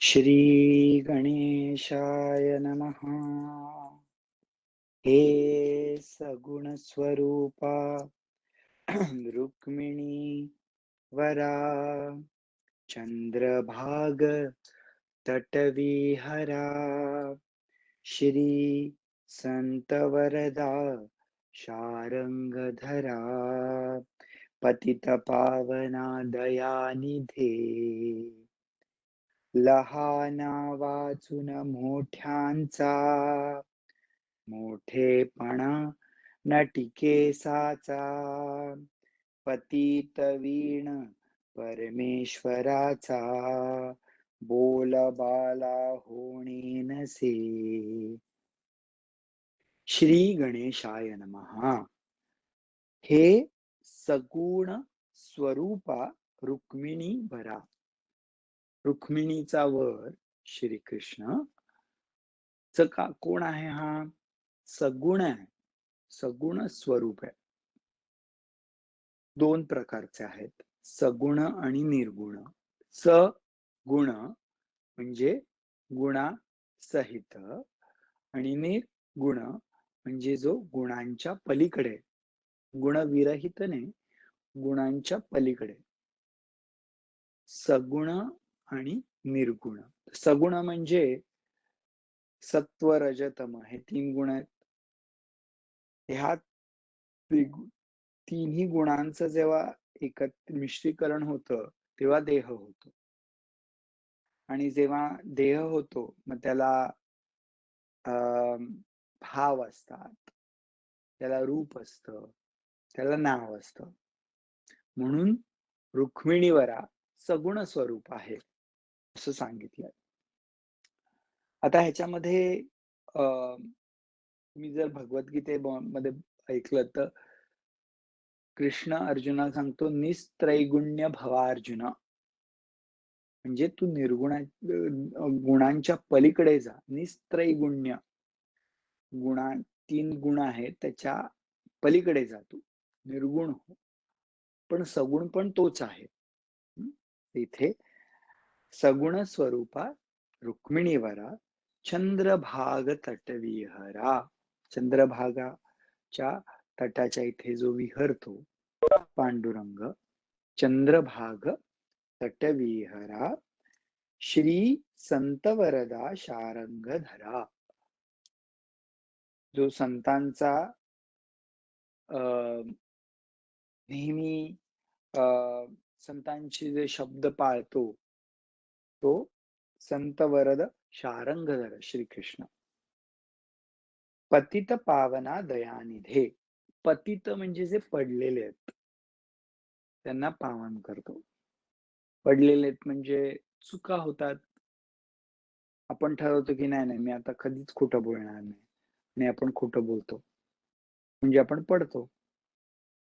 श्री गणेशाय नमः। हे सगुण स्वरूपा रुक्मिणी वरा चंद्रभाग तटविहरा श्री संत वरदा शारंगधरा पतित पावना दयानिधे लहाना वाचून मोठ्यांचा मोठेपणा नटिकेसाचा पतित वीण परमेश्वराचा बोलबाला होणे नसे. श्री गणेशाय नमः. हे सगुण स्वरूपा रुक्मिणी वरा. रुक्मिणीचा वर श्रीकृष्ण कोण आहे? हा सगुण आहे, सगुण स्वरूप आहे. दोन प्रकारचे आहेत, सगुण आणि निर्गुण. सगुण म्हणजे गुणासहित आणि निर्गुण म्हणजे जो गुणांच्या पलीकडे, गुणविरहित नाही, गुणांच्या पलीकडे. सगुण आणि निर्गुण. सगुण म्हणजे सत्व रजतम हे 3 गुण आहेत. ह्या तिन्ही गुणांचं जेव्हा मिश्रीकरण होतं तेव्हा देह होतो. आणि जेव्हा देह होतो मग त्याला भाव असतात, त्याला रूप असतं, त्याला नाव असतं. म्हणून रुक्मिणीवरा सगुण स्वरूप आहे असं सांगितलंय. आता ह्याच्यामध्ये मी जर भगवद्गीतेमध्ये ऐकलं तर कृष्ण अर्जुना सांगतो निस्त्रैगुण्य भवा अर्जुन. म्हणजे तू गुणांच्या पलीकडे जा. निस्त्रैगुण्य, 3 गुण आहेत त्याच्या पलीकडे जा, तू निर्गुण हो. पण सगुण पण तोच आहे. इथे सगुण स्वरूपा रुक्मिणीवरा चंद्रभाग तटविहरा. चंद्रभागाच्या तटाच्या इथे जो विहरतो पांडुरंग, चंद्रभाग तटविहरा श्री संत वरदा शारंगधरा. जो संतांचा नेहमी संतांचे जे शब्द पाळतो तो संत वरद शारंगधर श्रीकृष्ण. पतित पावना दयानिधे. पतित म्हणजे जे पडलेले आहेत त्यांना पावन करतो. पडलेले आहेत म्हणजे चुका होतात, आपण ठरवतो की नाही मी आता कधीच खोटं बोलणार नाही आणि आपण खोटं बोलतो म्हणजे आपण पडतो.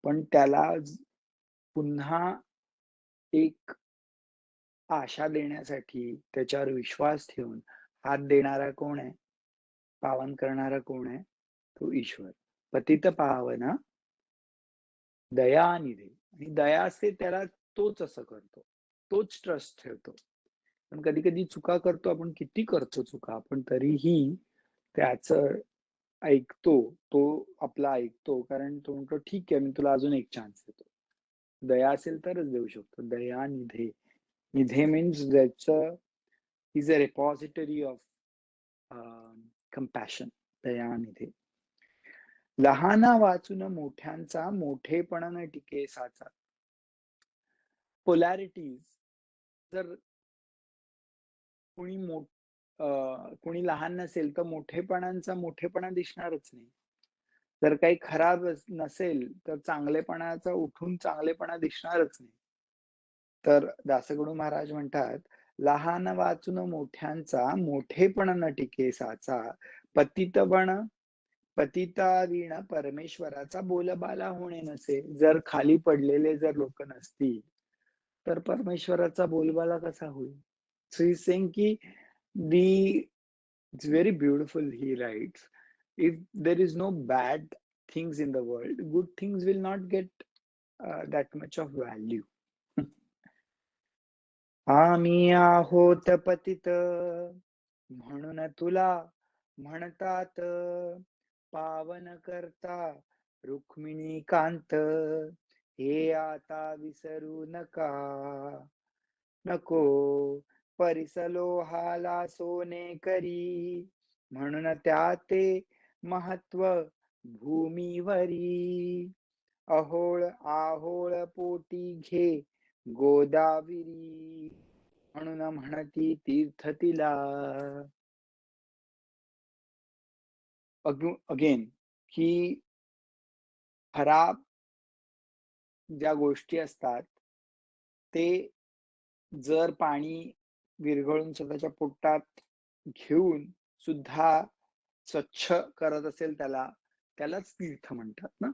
पण त्याला पुन्हा एक आशा देण्यासाठी, त्याच्यावर विश्वास ठेवून हात देणारा कोण आहे, पावन करणारा कोण आहे? तो ईश्वर. पतित पावन दयानिधी. आणि दया असते त्याला, तोच असं करतो, तोच ट्रस्ट ठेवतो. पण कधी कधी चुका करतो आपण, किती करतो चुका, पण तरीही त्याच ऐकतो, तो आपला ऐकतो, कारण तो म्हणतो ठीक आहे मी तुला अजून एक चान्स देतो. दया असेल तरच देऊ शकतो. दया निधे. निधे मीन्स त्याचं is a repository of compassion. दया निधे. लहाना वाचून मोठ्यांचा मोठेपणा न टिकेसाचा. पोलॅरिटीज. जर कोणी लहान नसेल तर मोठेपणांचा मोठेपणा दिसणारच नाही. जर काही खराब नसेल तर चांगलेपणाचा उठून चांगलेपणा दिसणारच नाही. तर दासगणू महाराज म्हणतात लहान वाचून मोठ्यांचा मोठेपणा न टिकेसाचा पतितावीण परमेश्वराचा बोलबाला होणे नसे. जर खाली पडलेले जर लोक नसतील तर परमेश्वराचा बोलबाला कसा होईल? सो ही सेइंग की it's very beautiful. He writes, if there is no bad things in the world, good things will not get that much of value. आम्ही आहोत पतित म्हणून तुला म्हणतात पावन करता रुक्मिणी कांत, हे आता विसरू नका. नको परिसलोहाला सोने करी, म्हणून त्याते महत्व भूमीवरी. अहोळ आहोळ पोटी घे गोदाविरी, म्हणून म्हणती तीर्थ तिला. अगेन की खराब ज्या गोष्टी असतात ते जर पाणी विरघळून स्वतःच्या पोटात घेऊन सुद्धा स्वच्छ करत असेल त्यालाच तीर्थ म्हणतात ना.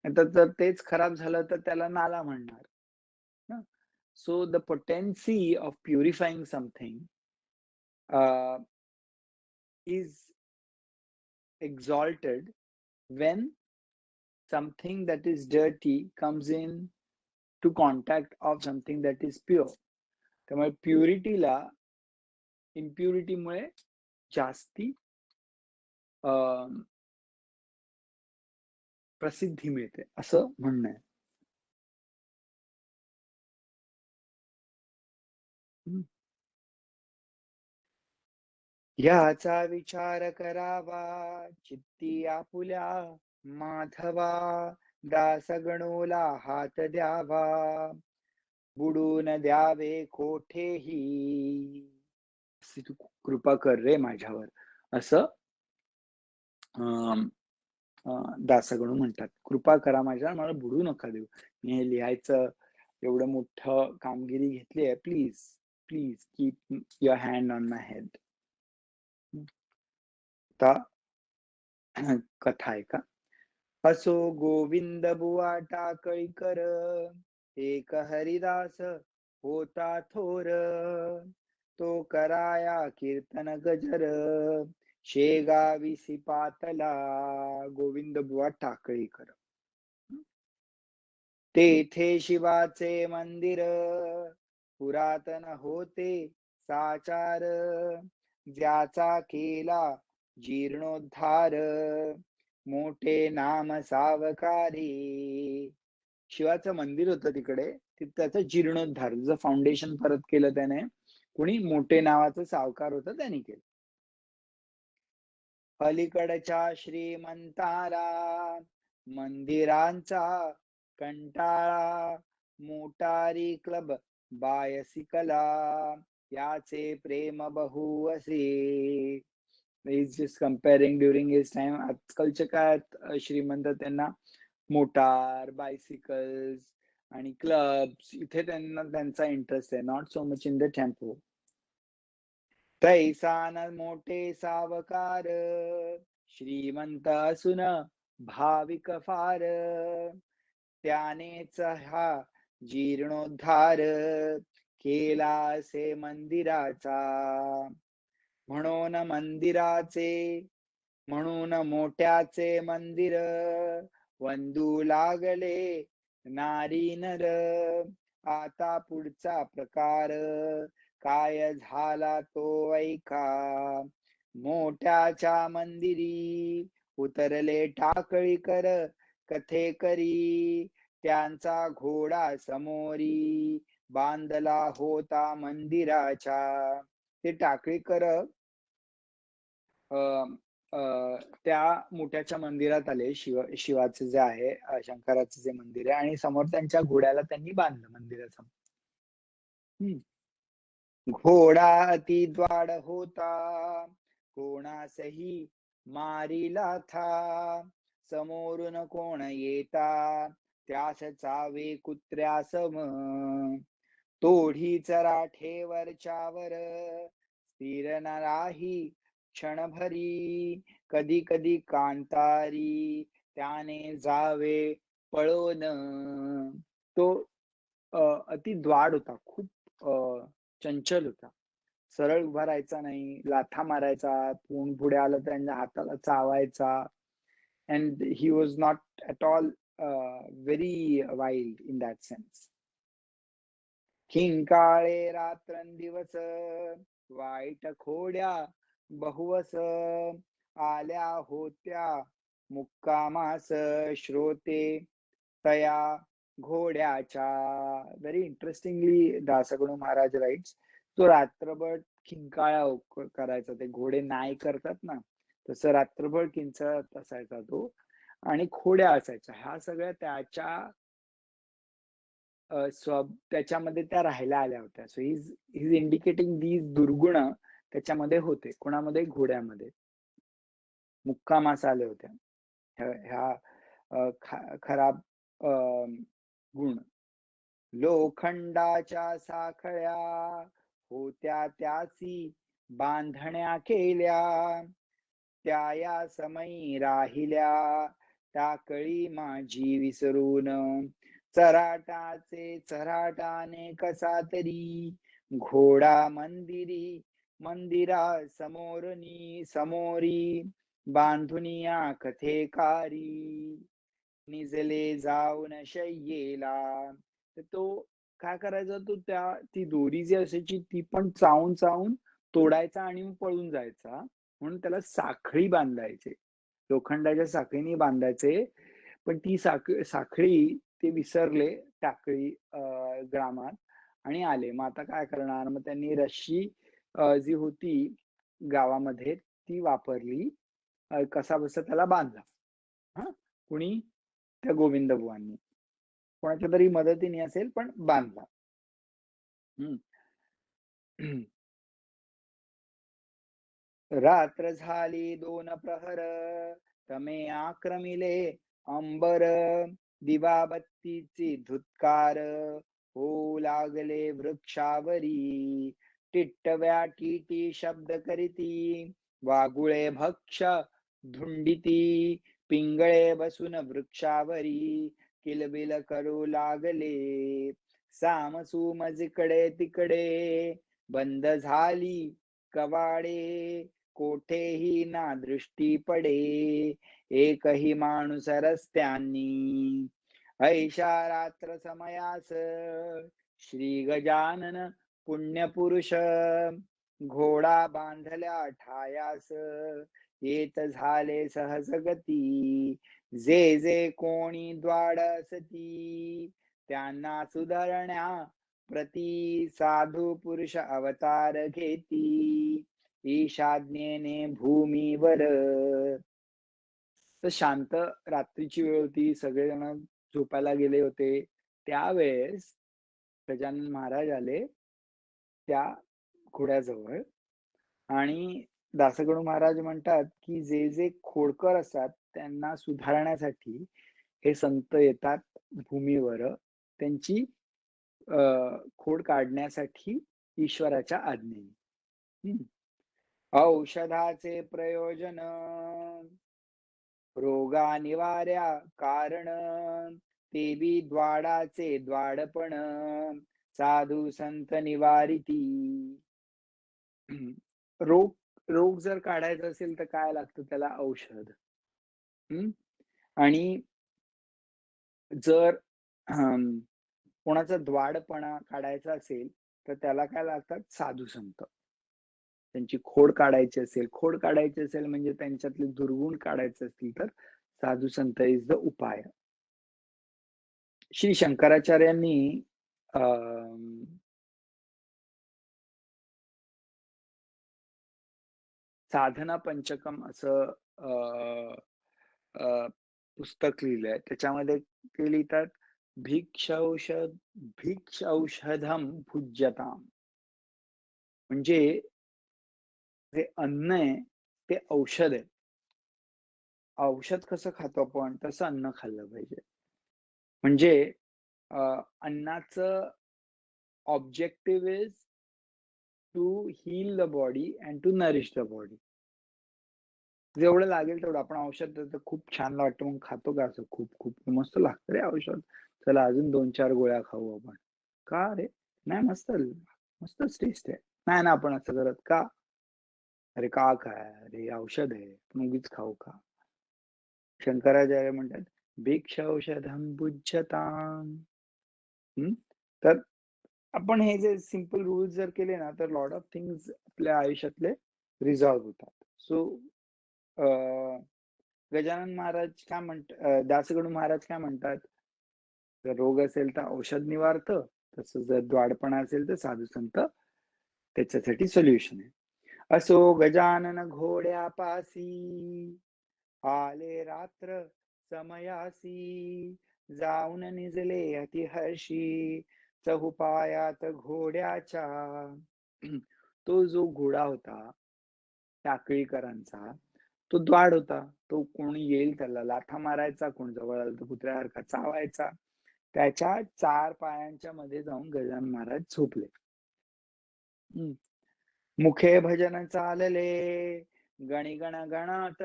आता जर तेच खराब झालं तर त्याला नाला म्हणणार ना. So the potency of purifying something is exalted when something that is dirty comes in to contact of something that is pure. त्यामुळे प्युरिटीला इम्प्युरिटीमुळे जास्ती प्रसिद्धी मिळते असं म्हणणं आहे. याचा विचार करावा चित्ती आपुल्या माधवा, दास गणोला हात द्यावा, बुडून द्यावे कोठेही. तू कृपा कर रे माझ्यावर, असं दासगणू म्हणतात. कृपा करा माझ्यावर, मला बुडू नका देऊ. मी हे लिहायचं एवढं मोठं कामगिरी घेतली आहे. Please please keep your hand on my head. कथा आहे का. असो गोविंद बुवा टाकळीकर, एक हरिदास होता थोर, तो कराया कीर्तन गजर, शेगावी सिपातला. गोविंद बुवा टाकळीकर. तेथे शिवाचे मंदिर पुरातन होते साचार, ज्याचा केला जीर्णोद्धार, मोठे नाम सावकारी. शिवाचं मंदिर होतं तिकडे, त्याचं जीर्णोद्धार, जर फाउंडेशन परत केलं त्याने, कोणी मोठे नावाचं सावकार होतं त्याने केलं. अलीकडच्या श्रीमंताला मंदिरांचा कंटाळा, मोटारी क्लब बायसिकला याचे प्रेम बहु असे. Is just comparing during his time. आजकालच्या काळात श्रीमंत त्यांना मोटार, बायसिकल्स आणि क्लब्स इथे त्यांना त्यांचा इंटरेस्ट आहे, not so much in the tempo. तैसान मोठे सावकार, श्रीमंत असून भाविक फार, त्यानेच हा जीर्णोद्धार केला असे मंदिराचा. म्हणून मोठ्याचे मंदिर वंदू लागले नारी नर. आता पुढचा प्रकार काय झाला तो ऐका. मोठ्याच्या मंदिरी उतरले टाकळीकर कथेकरी, त्यांचा घोडा समोरी बांधला होता मंदिराच्या. ते टाकळीकर त्या मोठ्याच्या मंदिरात आले. शिवाचे जे आहे, शंकराचं जे मंदिर आहे, आणि समोर त्यांच्या घोड्याला त्यांनी बांधलं मंदिरासमोर. घोडा अति द्वाड होता, कोणासही मारिला था, समोरून कोण येता त्यास चावे कुत्र्यासम. तोढी चराठे वरच्यावर स्थिर न राही क्षणभरी, कधी कधी कांतारी त्याने जावे पळून. तो अति द्वाड होता, खूप चंचल होता, सरळ उभा राहायचा नाही, लाथा मारायचा, कोण पुढे आलं त्यांच्या हाताला चावायचा. And he was not at all very wild in that sense. किंकाळे रात्रंदिवस वाईट खोड्या बहुवस आल्या होत्या मुक्कामास श्रोते तया घोड्याच्या. Very interestingly Dasganu Maharaj writes, तो रात्रभर किंकाळ्या करायचा, ते घोडे नाय करतात ना, तसं रात्रभर किंचाळत असायचा तो आणि खोड्या असायच्या. ह्या सगळ्या त्याच्या त्याच्यामध्ये त्या राहायला आल्या होत्या. So he is indicating these दुर्गुण त्याच्यामध्ये होते. कोणामध्ये? घोड्यामध्ये. मुक्कामास आल्या होत्या. ह्या खराब गुण. लोखंडाच्या साखळ्या होत्या त्यासी बांधण्या केल्या, त्या या समयी राहिल्या टाकळी माझी विसरून. चराटाचे चराटाने कसा तरी घोडा मंदिरी मंदिरा समोरी बांधुनिया कथेकारी निजले जाऊन शय्येला. तर तो काय करायचा, तो ती दोरी जी असायची ती पण चावून चावून तोडायचा आणि मग पळून जायचा. म्हणून त्याला साखळी बांधायचे, लोखंडाच्या साखळीने बांधायचे. पण ती साखळी ते विसरले टाकळी ग्रामात आणि आले. मग आता काय करणार? मग त्यांनी रश्शी जी होती गावामध्ये ती वापरली. कसाबसा त्याला बांधला. हा, कुणी? त्या गोविंद बुवांनी. कोणाच्या तरी मदतीने असेल, पण बांधला. रात्र झाली 2 प्रहर तमे आक्रमिले अंबर. दिवाबत्तीची धुत्कार होऊ लागले वृक्षावरी. टिटव्या टीटी शब्द करीती वागुळे भक्ष धुंडिती. पिंगळे बसून वृक्षावरी किलबिल करू लागले. सामसूम जिकडे तिकडे बंद झाली कवाडे. कोठेही ना दृष्टी पडे एकही माणूस रस्त्यांनी. ऐशा रात्र समयास श्री गजानन पुण्यपुरुष घोडा बांधल्या ठायास येत झाले सहज गती. जे जे कोणी द्वाड असती त्यांना सुधारण्या प्रती साधू पुरुष अवतार घेती ईशाज्ञेने भूमीवर. तर शांत रात्रीची वेळ होती, सगळेजण झोपायला गेले होते. त्यावेळेस गजानन महाराज आले त्या घोड्याजवळ आणि दासगणू महाराज म्हणतात की जे जे खोडकर असतात त्यांना सुधारण्यासाठी हे संत येतात भूमीवर, त्यांची खोड काढण्यासाठी ईश्वराच्या आज्ञेने. औषधाचे प्रयोजन रोगा निवार्या कारण ते बी द्वाडाचे द्वाडपण साधू संत निवारिती. रोग जर काढायचा असेल तर काय लागतं? त्याला औषध. आणि जर कोणाचा द्वाडपणा काढायचा असेल तर त्याला काय लागतात? साधू संत. त्यांची खोड काढायची असेल म्हणजे त्यांच्यातले दुर्गुण काढायचे असतील तर साधू संत इज द उपाय. श्री शंकराचार्यांनी साधना पंचकम असं पुस्तक लिहिलंय. त्याच्यामध्ये ते लिहितात भिक्षौषधम भुज्यताम. म्हणजे जे अन्न आहे ते औषध आहे. औषध कसं खातो आपण तसं अन्न खाल्लं पाहिजे. म्हणजे अन्नाचं objective is to heal the body and to nourish the body. जेवढं लागेल तेवढं. आपण औषध तर खूप छान वाटतं मग खातो का? असं खूप खूप मस्त लागतं रे औषध, चला अजून 2-4 गोळ्या खाऊ आपण. का रे? नाही, मस्तच टेस्ट आहे. नाही ना आपण असं करत का? अरे का काय? अरे औषध आहे, पण उगीच खाऊ का? शंकराचार्य म्हणतात भिक्षौषधम भुज्यताम. तर आपण हे जे सिंपल रूल्स जर केले ना, तर लॉट ऑफ थिंग्स आपल्या आयुष्यातले रिझॉल्व्ह होतात. सो गजानन महाराज काय दासगणू महाराज काय म्हणतात, जर रोग असेल तर औषध निवारतं, तसं जर द्वाडपणा असेल तर साधू संत त्याच्यासाठी सोल्युशन आहे. असो गजानन घोड्यापासी, आले रात्र समयासी, जाऊन निजले अतिहर्षी, चहुपायात घोड्याच्या. तो जो घोडा होता टाकळीकरांचा, तो द्वाड होता. तो कोणी येईल त्याला लाथा मारायचा, कोण जवळ आलं तर कुत्र्यासारखा चावायचा. त्याच्या 4 पायांच्या मध्ये जाऊन गजानन महाराज झोपले. मुखे भजन चालले, गणी गण गणात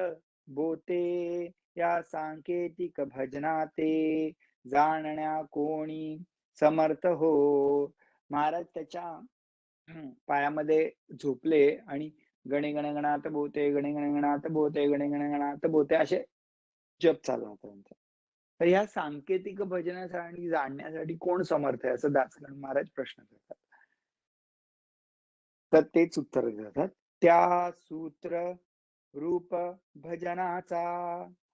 बोते, या सांकेतिक भजनाते, जाणण्या कोणी समर्थ हो. महाराज त्याच्या पायामध्ये झोपले आणि गणे गण गणात बोते, गणे गण गणात बोते, गणे गण गणात बोते असे जप चालला होता त्यांचा. तर ह्या सांकेतिक भजनासाठी जाणण्यासाठी कोण समर्थ आहे, असं दासगणू महाराज प्रश्न करतात. तर तेच उत्तर देतात. त्या सूत्र रूप भजनाचा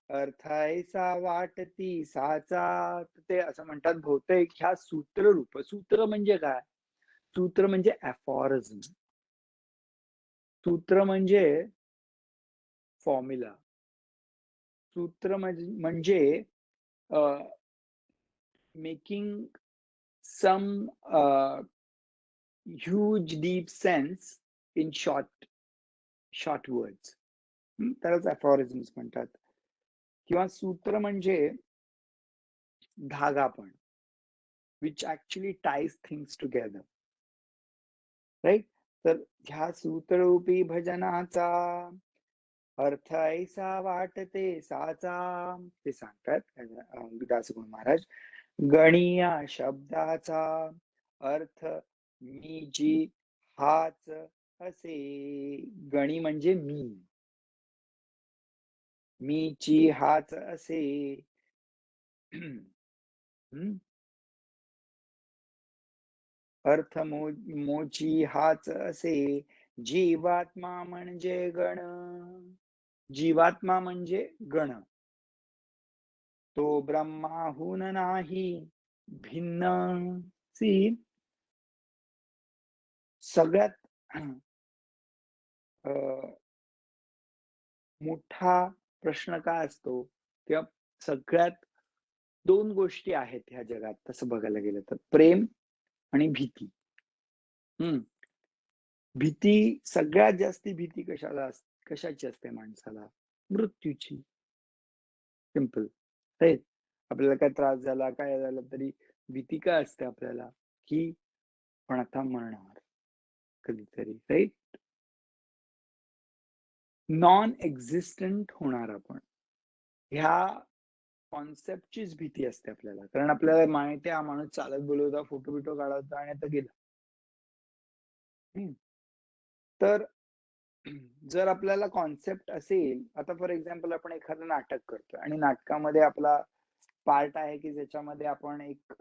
अर्थ ऐसा वाटती साचा. ते असं म्हणतात बहुतेक ह्या सूत्ररूप, सूत्र म्हणजे काय? सूत्र म्हणजे अफॉरिझम. सूत्र म्हणजे फॉर्म्युला. सूत्र म्हणजे making some huge deep sense in short words. त्यालाच अफॉरिझम्स म्हणतात. किंवा सूत्र म्हणजे धागा पण, which actually ties things together, right. तर ह्या सूत्ररूपी भजनाचा अर्थ ऐसा वाटते साचा, ते सांगतात दासगणू महाराज. गणी या शब्दाचा अर्थ मी जी हाच असे. गणी म्हणजे मीची हाच असे. अर्थ मोची हाच असे. जीवात्मा म्हणजे गण. जीवात्मा म्हणजे गण. तो ब्रह्माहून नाही भिन्न. सी, सगळ्यात मोठा प्रश्न काय असतो, किंवा सगळ्यात 2 गोष्टी आहेत ह्या जगात तसं बघायला गेलं तर, प्रेम आणि भीती. भीती, सगळ्यात जास्ती भीती कशाची असते माणसाला? मृत्यूची. Simple, right. आपल्याला काय त्रास झाला, काय झालं तरी भीती काय असते आपल्याला, की पण आता मरणार कधीतरी, राईट. नॉन एक्झिस्टंट होणार आपण, ह्या कॉन्सेप्टचीच भीती असते आपल्याला. कारण आपल्याला माहिती आहे हा माणूस चालत बोलत होता, फोटो बिटो काढत होता आणि आता गेला. तर जर आपल्याला कॉन्सेप्ट असेल, आता फॉर एक्झाम्पल आपण एखादं नाटक करतोय आणि नाटकामध्ये आपला पार्ट आहे की ज्याच्यामध्ये आपण एक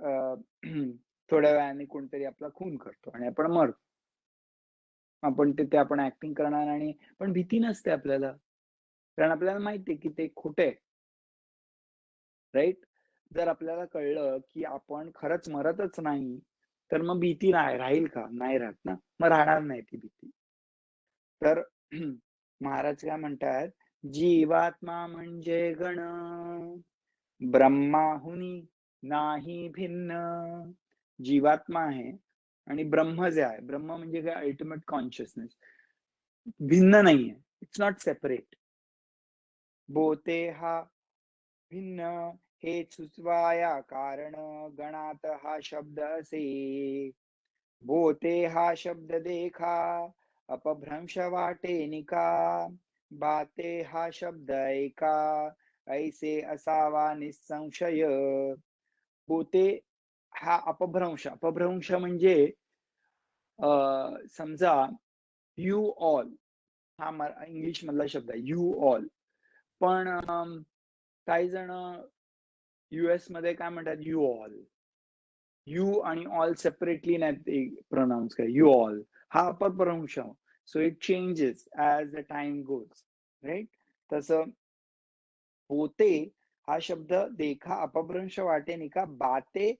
थोड्या वेळाने कोणतरी आपला खून करतो आणि आपण मरतो. आपण तिथे आपण ऍक्टिंग करणार, आणि पण भीती नसते आपल्याला, कारण आपल्याला माहितीये की ते खोटं, राईट. जर आपल्याला कळलं की आपण खरंच मरतच नाही, तर मग भीती नाही राहील का? नाही राहत ना, मग राहणार नाही ती भीती. तर महाराज काय म्हणतात, जीवात्मा म्हणजे गण, ब्रह्माहुनी नाही भिन्न. जीवात्मा आहे आणि ब्रह्म जे आहे, ब्रह्म म्हणजे काय? Ultimate consciousness. भिन्न नाहीये, इट्स नॉट सेपरेट. बोते हा भिन्न हे सुचवाया कारण, गणात हा शब्द असे. बोते हा शब्द देखा, अपभ्रंश वाटे निका, बाते हा शब्द ऐका, ऐसे असावा निसंशय. बोते हा अपभ्रंश म्हणजे समजा यू ऑल हा इंग्लिश मधला शब्द आहे, यू ऑल. पण काही जण US मध्ये काय म्हणतात, यू ऑल. यू आणि ऑल सेपरेटली नाही प्रोनाऊन्स करा. यू ऑल हा अपभ्रंश. So it changes as the time goes, right? तसं होते हा शब्द देखा अपभ्रंश वाटे निका, बाते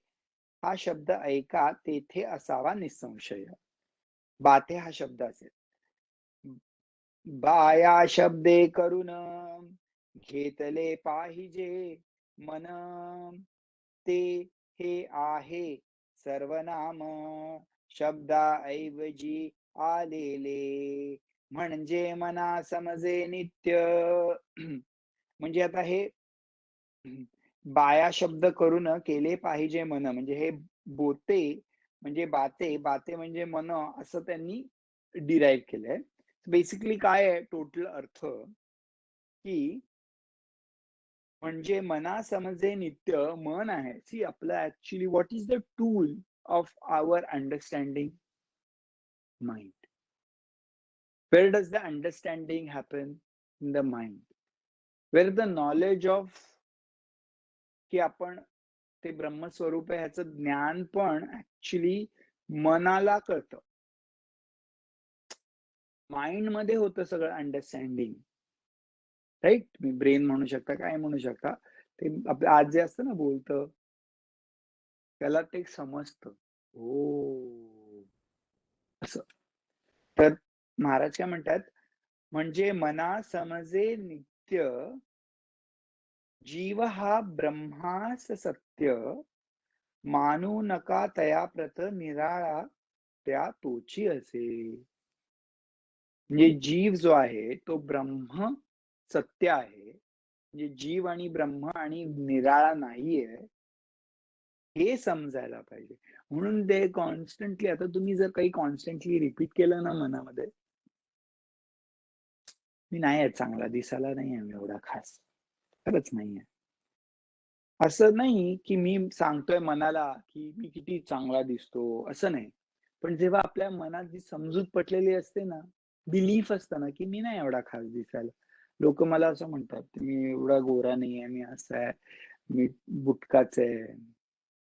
हा शब्द ऐका तेथे असावा निसंशय. बाते हा शब्द असेल. बाया शब्दे करून घेतले पाहिजे मन, ते हे आहे सर्वनाम शब्दाऐवजी आलेले, म्हणजे मना समजे नित्य. म्हणजे आता हे बाया शब्द करून केले पाहिजे मन, म्हणजे हे बोते म्हणजे बाते, बाते म्हणजे मन, असं त्यांनी डिराईव्ह केलंय. बेसिकली काय आहे टोटल अर्थ, की म्हणजे मना समजे नित्य मन आहे. सी आपलं actually what is the tool of our understanding? Mind. Where does the understanding happen? In the mind. Where the knowledge of की आपण ते ब्रह्मस्वरूप आहे ह्याचं ज्ञान पण ऍक्च्युली मनाला कळतं. माइंड मध्ये होतं सगळं अंडरस्टँडिंग, राईट? तुम्ही ब्रेन म्हणू शकता, काय म्हणू शकता. ते आपलं आज जे असतं ना बोलतं, त्याला ते समजतं. ओ असं. तर महाराज काय म्हणतात, म्हणजे मना समजे नित्य जीव हा ब्रह्मास सत्य, मानू नका तया प्रत निराळा त्या तोची असे. म्हणजे जीव जो आहे तो ब्रह्म सत्य आहे, म्हणजे जीव आणि ब्रह्म आणि निराळा नाहीये, हे समजायला पाहिजे. म्हणून ते कॉन्स्टंटली, आता तुम्ही जर काही कॉन्स्टंटली रिपीट केलं ना मनामध्ये, मी नाही आहे चांगला, दिसायला नाही आहे मी एवढा खास, खरंच नाहीये. असं नाही की मी सांगतोय मनाला की मी किती चांगला दिसतो, असं नाही. पण जेव्हा आपल्या मनात जी समजूत पटलेली असते ना, बिलीफ असतं ना, की मी नाही एवढा खास दिसायला. लोक मला असं म्हणतात, मी एवढा गोरा नाहीये, मी असा आहे, मी बुटकाच आहे,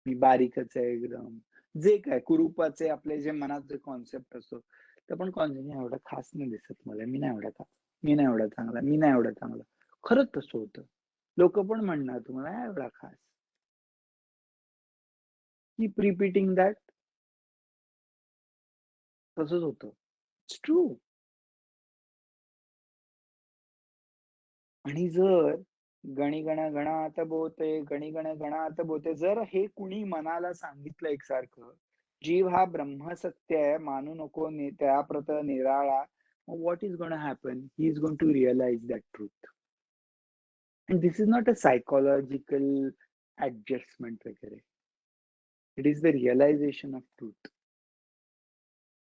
मी बारीकच आहे एकदम. जे काय कुरूपाचे आपले जे मनात जे कॉन्सेप्ट असतो, तर पण कॉन्सेप्ट एवढा खास नाही दिसत मला, मी नाही एवढा खास, मी नाही एवढा चांगला, मी नाही एवढा चांगला. खरंच तसं होतं. लोक पण म्हणणार तुम्हाला "नाही एवढा खास." Keep repeating that. तसंच होतं. It's true. आणि जर गणी गण गणात बोते, गणी गण गणात बोते, जर हे कुणी मनाला सांगितलं एकसारखं, जीव हा ब्रह्म सत्य आहे, मानू नको त्या प्रत निराळा, what is gonna happen? He is going to realize that truth. And this is not a psychological adjustment वगैरे. It is the realization of truth.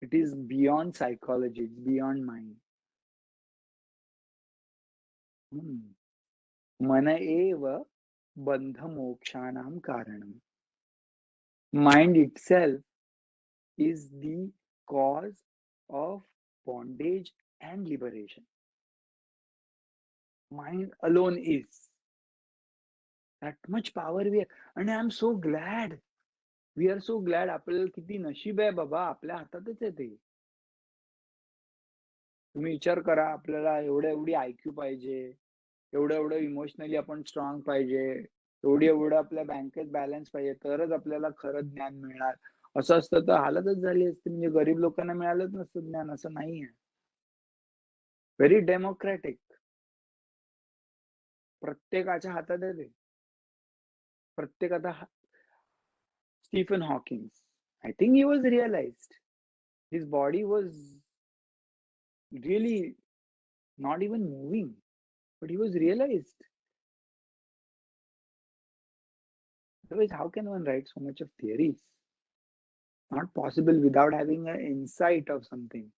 It is beyond psychology, it's beyond mind. मन एव बंध मोक्षाणाम कारणम. Mind itself is the cause of bondage and liberation. Mind alone is. That much power we have. And I am so glad. We are so glad. आपल्याला किती नशीब आहे बाबा, आपल्या हातातच आहे ते. तुम्ही विचार करा, आपल्याला एवढी आयक्यू पाहिजे, एवढं इमोशनली आपण स्ट्रॉंग पाहिजे, एवढं आपल्या बँकेत बॅलन्स पाहिजे, तरच आपल्याला खरं ज्ञान मिळणार. असं असतं तर हालतच झाली असती, म्हणजे गरीब लोकांना मिळालंच नसतं ज्ञान, असं नाहीये. Very democratic. प्रत्येकाच्या हातात आहे ते. प्रत्येक आता Stephen Hawking, I think he was realised. His body was really not even moving, but he was realized. Otherwise, how can one write so much of theories? Not possible without having an insight of something.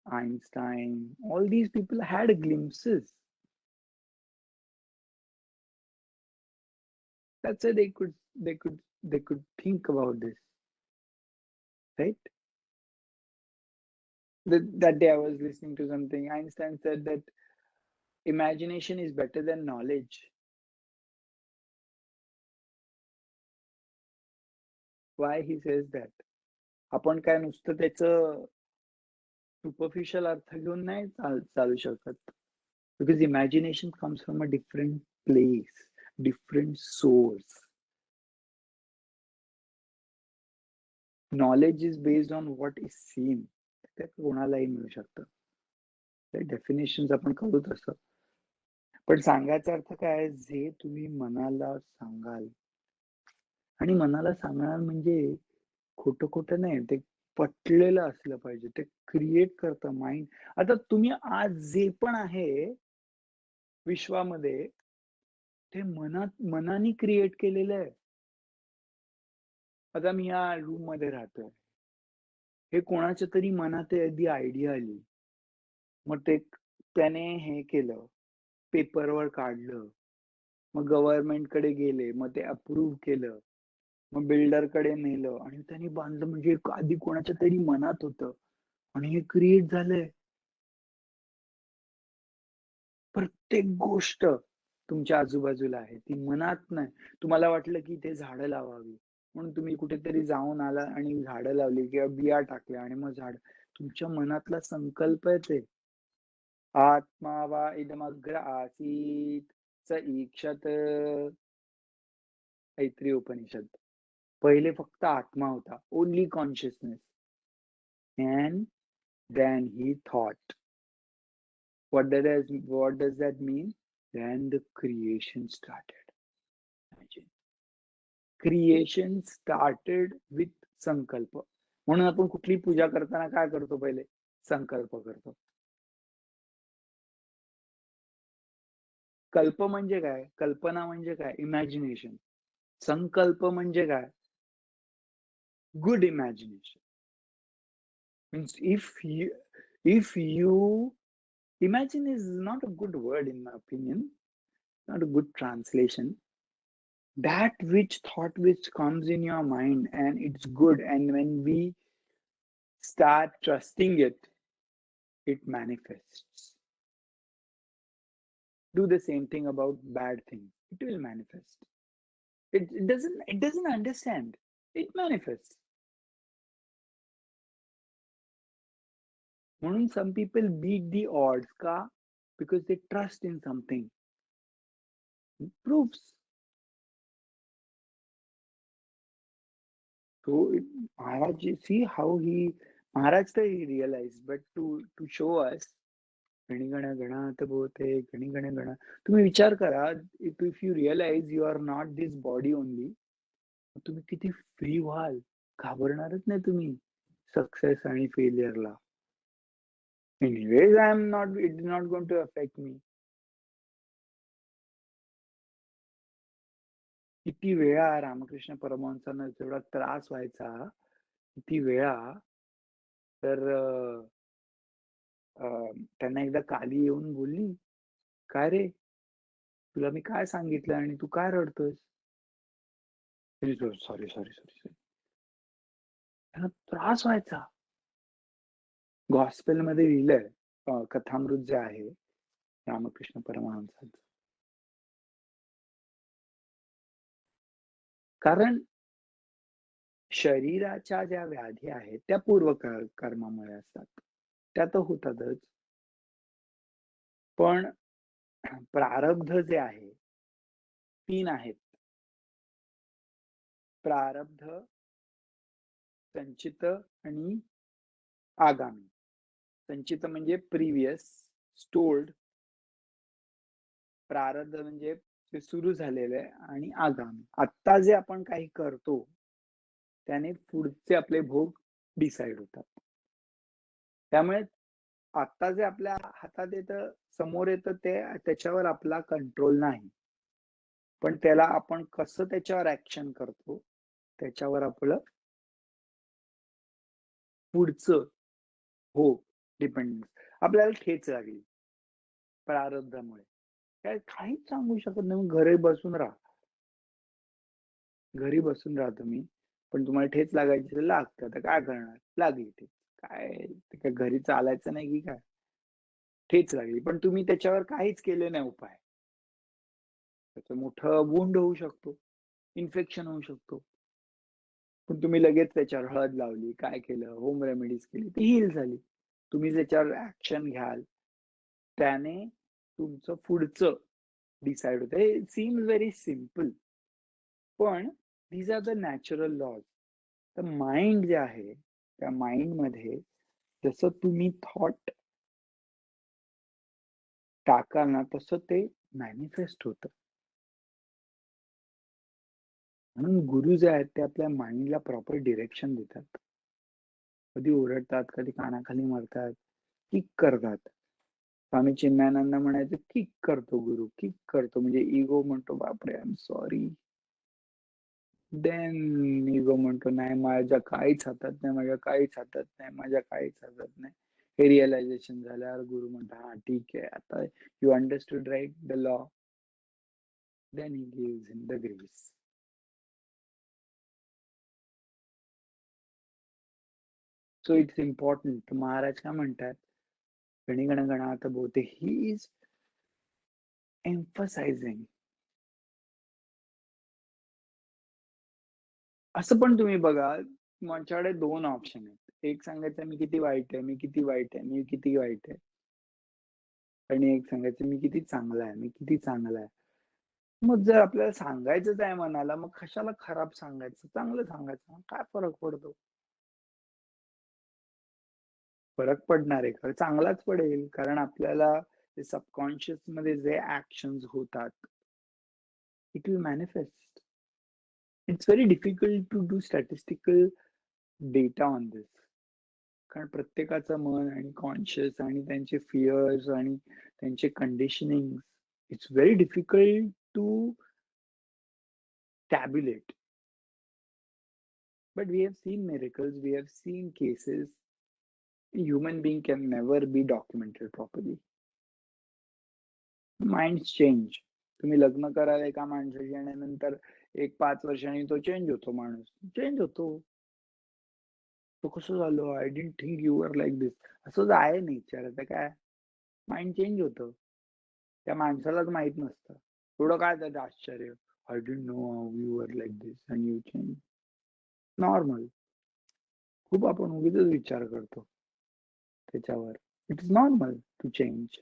Einstein, all these people had glimpses. That's why they could think about this, right? That day I was listening to something. Einstein said that imagination is better than knowledge. Why he says that? आपण काय नुसतं त्याचं superficial अर्थ घेऊन नाही चालू शकत. Because imagination comes from a different place, different source. Knowledge is based on what is seen. ते कोणालाही मिळू शकतं. ते डेफिनेशन्स आपण करू तसं. पण सांगायचा अर्थ काय आहे, जे तुम्ही मनाला सांगाल आणि मनाला सांगणार म्हणजे खोटं-खोटं नाही, ते पटलेलं असलं पाहिजे. ते क्रिएट करतं माइंड. आता तुम्ही आज जे पण आहे विश्वामध्ये, ते मनाने क्रिएट केलेलं आहे. आता मी या रूममध्ये राहतोय. हे कोणाच्या तरी मनात एखादी आयडिया आली. मग त्याने हे केलं, पेपरवर काढलं. मग गव्हर्नमेंटकडे गेले. मग ते अप्रूव्ह केलं. मग बिल्डरकडे नेलं आणि त्यांनी बांधलं. म्हणजे आधी कोणाच्या तरी मनात होतं आणि हे क्रिएट झालंय. प्रत्येक गोष्ट तुमच्या आजूबाजूला आहे. ती मनात नाही. तुम्हाला वाटलं की ते झाडं लावावी. म्हणून तुम्ही कुठेतरी जाऊन आला आणि झाडं लावली किंवा बिया टाकल्या आणि मग झाड तुमच्या मनातला संकल्प आहे ते. आत्मा वा इदमग्र आसीत स ईक्षत. ऐत्री उपनिषद. पहिले फक्त आत्मा होता. Only consciousness. And then he thought. what does that mean? Then the creation started. Imagine. Creation started with संकल्प. म्हणून आपण कुठली पूजा करताना काय करतो पहिले? संकल्प करतो. कल्प म्हणजे काय? कल्पना म्हणजे काय? इमॅजिनेशन. संकल्प म्हणजे काय? Good imagination. Means if you imagine is not a good word in my opinion, not a good translation. That which thought which comes in your mind and it's good, and when we start trusting it, it manifests. Do the same thing about bad things, it will manifest. It doesn't understand, it manifests. म्हणून some people beat the odds का? Because they trust in something. It proves. So Maharaj, see how Maharaj he realized, but to show us, गणी गण गणात बोते गणी गण गण. तुम्ही विचार करा, if you realize you are not this body only, तुम्ही किती फ्री व्हाल. घाबरणारच नाही तुम्ही सक्सेस आणि फेलियरला. Anyways I am not, it is not going to affect me. किती वेळा रामकृष्ण परमहंसांना जेवढा त्रास व्हायचा, किती वेळा, तर त्यांना एकदा काली येऊन बोलली, "काय रे, तुला मी काय सांगितलं आणि तू काय रडतोयस?" Sorry, sorry, sorry. त्यांना त्रास व्हायचा. गॉस्पेलमध्ये लिहिलंय, कथामृत जे आहे रामकृष्ण परमहंसाचं. कारण शरीराच्या ज्या व्याधी आहेत त्या कर्मामुळे असतात. त्या तर होतातच. पण प्रारब्ध जे आहे, 3 आहेत. प्रारब्ध, संचित आणि आगामी. संचित म्हणजे प्रिव्हियस, स्टोर्ड. प्रारब्ध म्हणजे ते सुरू झालेलं आहे आणि आगामी. आत्ता जे आपण काही करतो त्याने पुढचे आपले भोग डिसाईड होतात. त्यामुळे आता जे आपल्या हातात येतं, समोर येतं, त्याच्यावर आपला कंट्रोल नाही. पण त्याला आपण कसं त्याच्यावर ऍक्शन करतो त्याच्यावर आपलं पुढचं हो डिपेंडन्स. आपल्याला ठेच लागली प्रारब्धामुळे, काय काहीच सांगू शकत नाही. घरी बसून राहा, घरी बसून राहा तुम्ही, पण तुम्हाला ठेच लागायची तर लागतं. आता काय करणार, लागली ठेच. काय घरी चालायचं नाही की काय, ठेच लागली, पण तुम्ही त्याच्यावर काहीच केले नाही उपाय. त्याचं मोठं वुंड होऊ शकतो, इन्फेक्शन होऊ शकतो. पण तुम्ही लगेच त्याच्यावर हळद लावली, काय केलं, होम रेमेडीज केली, ती हील झाली. तुम्ही त्याच्यावर ॲक्शन घ्याल, त्याने तुमचं पुढचं डिसाईड होतं. हे सीम्स व्हेरी सिंपल, पण these are the natural laws. तर माइंड जे आहे, त्या माइंडमध्ये जसं तुम्ही थॉट टाकाल ना, तसं ते मॅनिफेस्ट होतं. म्हणून गुरु जे आहेत ते आपल्या माइंडला प्रॉपर डिरेक्शन देतात. कधी ओरडतात, कधी कानाखाली मारतात, किक करतात. स्वामी चिन्मयानंद म्हणायचे, "किक करतो गुरु, किक करतो." म्हणजे इगो म्हणतो, "बापरे! I am sorry." Then ego म्हणतो, "नाही, माझ्या काहीच हातात नाही, माझ्या काहीच हातात नाही, माझ्या काहीच हातात नाही." हे रिअलायझेशन झाल्यावर गुरु म्हणतात, "हां, ठीक आहे. आता you understood right the law." Then he gives him the grace. So it's important. Maharaj काय म्हणतात, "गणी गण गणात बोते." He is emphasising. असं पण तुम्ही बघा, माझ्याकडे 2 ऑप्शन आहेत. एक सांगायचं मी किती वाईट आहे, मी किती वाईट आहे, मी किती वाईट आहे. आणि एक सांगायचं मी किती चांगला आहे, मी किती चांगला आहे. मग जर आपल्याला सांगायचंच आहे मनाला, मग कशाला खराब सांगायचं? चांगलं सांगायचं. काय फरक पडतो? फरक पडणार आहे का? चांगलाच पडेल. कारण आपल्याला ते सबकॉन्शियसमध्ये जे ॲक्शन्स होतात, it will manifest. It's very difficult to do statistical data on this. कारण प्रत्येकाचं मन आणि कॉन्शियस आणि त्यांचे फिअर्स आणि त्यांचे conditioning, it's very difficult to tabulate. But we have seen miracles, we have seen cases. A human being can never be documented properly. Minds change. तुम्ही लग्न कराल एका माणसाशी आणि नंतर एक 5 वर्षांनी तो चेंज होतो माणूस. चेंज होतो. तो कसं झालं? I didn't think you were like this. असंच आहे नेचर. आता काय? माइंड चेंज होतं. त्या माणसालाच माहीत नसतं. एवढं काय त्याचं आश्चर्य? I didn't know you were like this and you change. Normal. खूप आपण उगीचच विचार करतो त्याच्यावर. It is normal to change.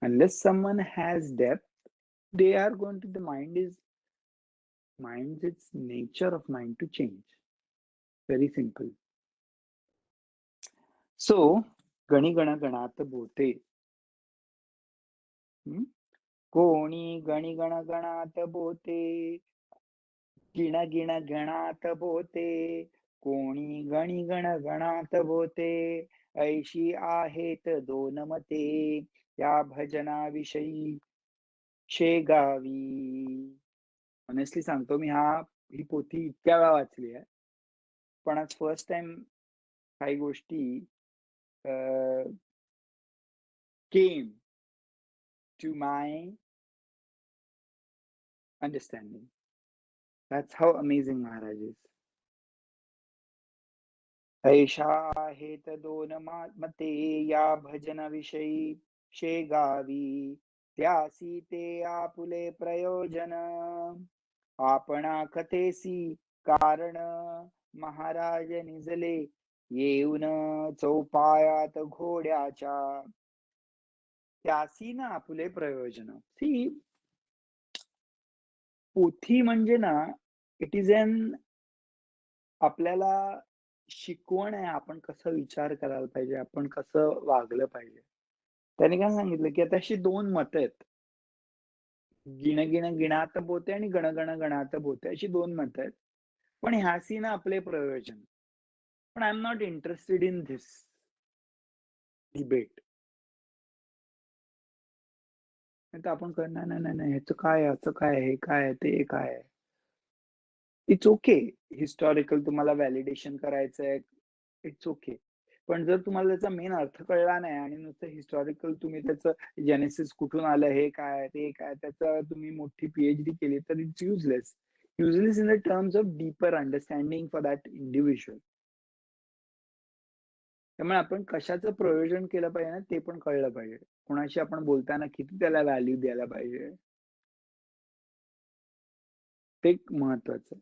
Unless someone has depth, they are going to, the mind, it's nature of mind to change. Very simple. So गणी गण गणात बोते. कोणी गणी गण गणात बोते, गिण गिण गणात बोते. कोणी गणी गण गणात बोते, ऐशी आहेत दोन मते. या भजनाविषयी शेगावी. ऑनेस्टली सांगतो, मी ही पोथी इतक्या वेळा वाचली आहे. पण आज फर्स्ट टाइम काही गोष्टी came to my understanding. That's how amazing महाराज इज. ऐशा आहेत दोन मते, या भजनाविषयी शेगावी. त्यासी ते आपुले प्रयोजन, आपणा कथेसी कारण. महाराज निजले येऊन चौपायात घोड्याच्या. त्यासी ना आपुले प्रयोजन. सी, पोथी म्हणजे ना, इट इज एन, आपल्याला शिकवण आहे. आपण कसं विचार करायला पाहिजे, आपण कसं वागलं पाहिजे. त्याने काय सांगितलं, की आता अशी 2 मतं आहेत. गिण गिण गिणात बोते आणि गण गण गणात बोते, अशी 2 मतं आहेत. पण ह्यासी ना आपले प्रयोजन. पण I am not interested in this debate. नाहीतर आपण नाही, नाही, नाही, नाही, ह्याचं काय, ह्याचं काय, हे काय, ते काय आहे. It's okay. हिस्टॉरिकल तुम्हाला व्हॅलिडेशन करायचंय, इट्स ओके. पण जर तुम्हाला त्याचा मेन अर्थ कळला नाही आणि नुसतं हिस्टॉरिकल तुम्ही त्याचं जेनेसिस कुठून आलं, हे काय, ते काय, त्याचं तुम्ही मोठी पीएचडी केली, तर it's useless. Useless in the terms of deeper understanding for that individual. त्यामुळे आपण कशाचं प्रयोजन केलं पाहिजे ना, ते पण कळलं पाहिजे. कोणाशी आपण बोलताना किती त्याला व्हॅल्यू द्यायला पाहिजे, ते महत्वाचं.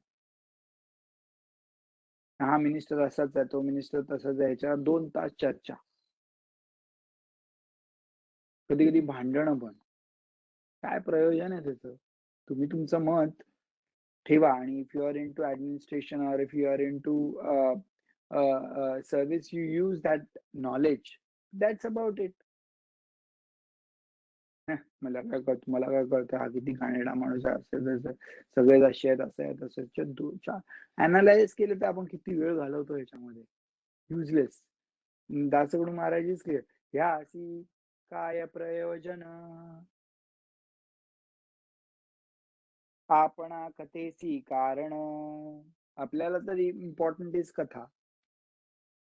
हा मिनिस्टर असाच आहे, तो मिनिस्टर तसाच आहे, याच्यावर 2 तास चर्चा. कधी-कधी भांडणं पण. काय प्रयोजन आहे त्याचं? तुम्ही तुमचं मत ठेवा आणि if you are into administration or if you are into service, you use that knowledge. That's about it. मला काय कळतं, मला काय कळतं, हा किती घाणेरडा माणूस आहे, असं तसं. सगळेच असे आहेत, असे आहेत, तसे. अॅनलाईज केलं तर आपण किती वेळ घालवतो ह्याच्यामध्ये. युजलेस. दासकडून मारायचीच की ह्यासी काय प्रयोजन, आपणा कथेसी कारण. आपल्याला तरी इम्पॉर्टंट इज कथा.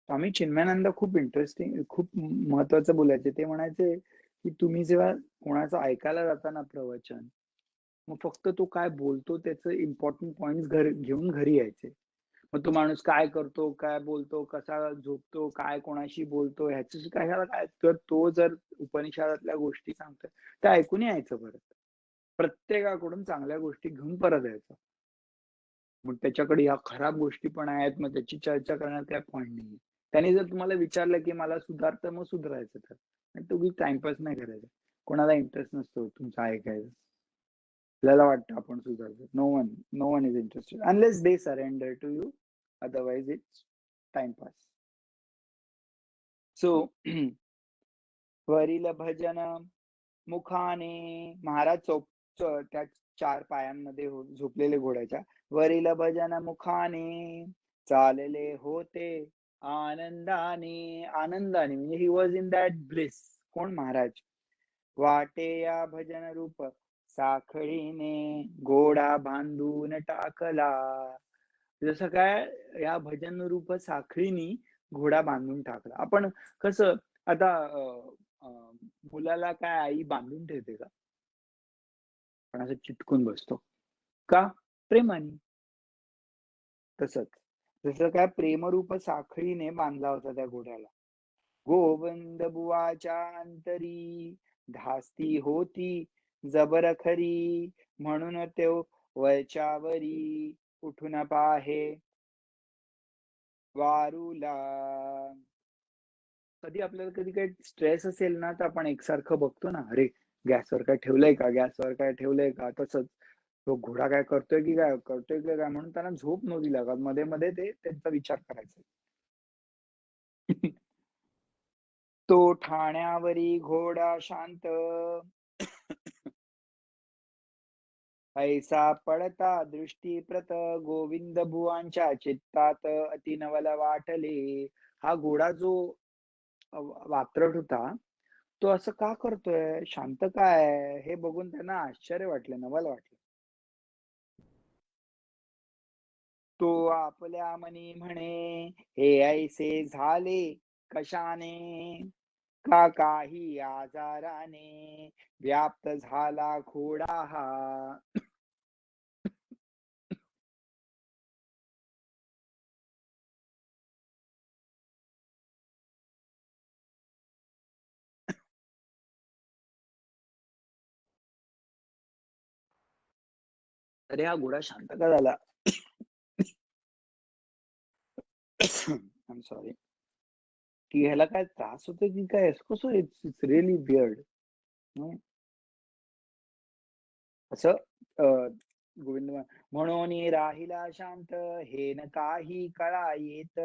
स्वामी चिन्मयानंद खूप इंटरेस्टिंग, खूप महत्वाचं बोलायचे. ते म्हणायचे, की तुम्ही जेव्हा कोणाचं ऐकायला जाता ना प्रवचन, मग फक्त तो काय बोलतो त्याचे इम्पॉर्टंट पॉइंट्स घेऊन घरी यायचे. मग तो माणूस काय करतो, काय बोलतो, कसा झोपतो, काय कोणाशी बोलतो, ह्याच्याशी कशाला काय, तर तो जर उपनिषदातल्या गोष्टी सांगतोय, तर ऐकून यायचं परत. प्रत्येकाकडून चांगल्या गोष्टी घेऊन परत यायचं. मग त्याच्याकडे ह्या खराब गोष्टी पण आहेत, मग त्याची चर्चा करण्यात काही पॉइंट नाहीये. त्याने जर तुम्हाला विचारलं, की मला सुधार, तर मग सुधारायचं तर. नाहीतर उगीच टाईमपास नाही करायचा. कोणाला इंटरेस्ट नसतो तुमचं ऐकायचं. आपल्याला वाटतं आपण सुधारतो. No one is interested unless they surrender to you. Otherwise it's timepass. So वरील भजन मुखाने, महाराज त्या 4 पायांमध्ये झोपलेले घोड्याच्या. वरील भजन मुखाने चालले होते आनंदाने. आनंदाने म्हणजे he was in that bliss. कोण? महाराज. वाटे या भजन रूप साखळीने घोडा बांधून टाकला. जसं काय या भजन रूप साखळीने घोडा बांधून टाकला. आपण कसं आता मुलाला काय आई बांधून ठेवते का? पण असं चिटकून बसतो. का? प्रेमाने. तसंच. जसं काय प्रेमरूप साखळीने बांधला होता त्या घोड्याला. गोविंद बुवाच्या अंतरी धास्ती होती जबर खरी, म्हणून त्यो वरच्यावरी उठून पाहे वारूला. कधी आपल्याला कधी काही स्ट्रेस असेल ना, तर आपण एकसारखं बघतो ना, अरे गॅसवर काय ठेवलंय का? गॅसवर काय ठेवलंय का? तसंच. तो घोडा काय करतोय की काय? करतोय की काय? म्हणून त्यांना झोप नव्हती लागत. मध्ये-मध्ये ते त्यांचा विचार करायचे. तो ठाण्यावरी घोडा शांत, ऐसा पडता दृष्टीप्रत गोविंद बुवांच्या चित्तात अति नवल वाटले. हा घोडा जो वात्रट होता, तो असं का करतोय? शांत का आहे? हे बघून त्यांना आश्चर्य वाटलं, नवल वाटलं. तो आपल्या मनी म्हणे, हे ऐसे झाले कशाने? का काही आजाराने व्याप्त झाला घोडा हा. अरे हा घोडा शांत का झाला? I am sorry. की ह्याला काय त्रास होतोय की काय? असं कसं? It's it's really weird. असं गोविंद म्हणून राहिला शांत, हे न काही कळा येत.